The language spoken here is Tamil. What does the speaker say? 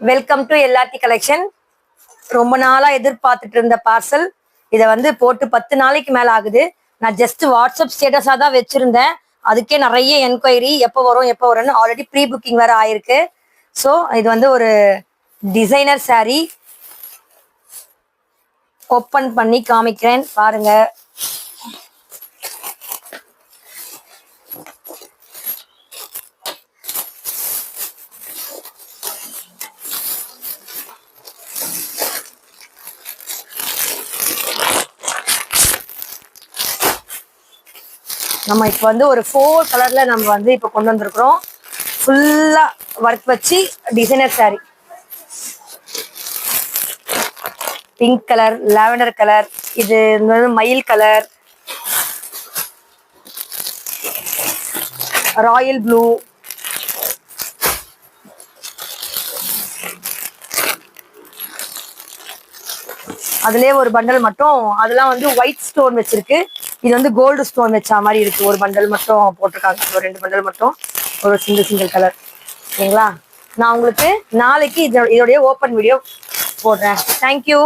Welcome to LRT collection. ரொம்ப நாளா எதிர்பார்த்துட்டு இருந்த பார்சல். இதை வந்து போட்டு 10 நாளைக்கு மேல ஆகுது. நான் ஜஸ்ட் வாட்ஸ்அப் ஸ்டேட்டஸா தான் வச்சிருந்தேன். அதுக்கே நிறைய என்கொயரி எப்போ வரும்னு ஆல்ரெடி ப்ரீ புக்கிங் வேற ஆயிருக்கு. ஸோ இது வந்து ஒரு டிசைனர் saree. ஓப்பன் பண்ணி காமிக்கிறேன் பாருங்க. நம்ம இப்போ வந்து ஒரு 4 கலர்ல நம்ம வந்து இப்போ கொண்டு வந்திருக்கிறோம். ஃபுல்லா ஒர்க் வச்சு designer saree. Pink colour, lavender colour, இது வந்து மயில் கலர், ராயல் ப்ளூ, அதுலயே ஒரு பண்டல் மட்டும் அதெல்லாம் வந்து ஒயிட் ஸ்டோன் வச்சிருக்கு. இது வந்து கோல்டு ஸ்டோன் வச்ச மாதிரி இருக்கு. ஒரு பண்டல் மட்டும் போட்டிருக்காங்க. ஒரு 2 பண்டல் மட்டும் ஒரு சிங்கிள் கலர். ஓகேங்களா? நான் உங்களுக்கு நாளைக்கு இதோடைய ஓப்பன் வீடியோ போடுறேன். தேங்க்யூ.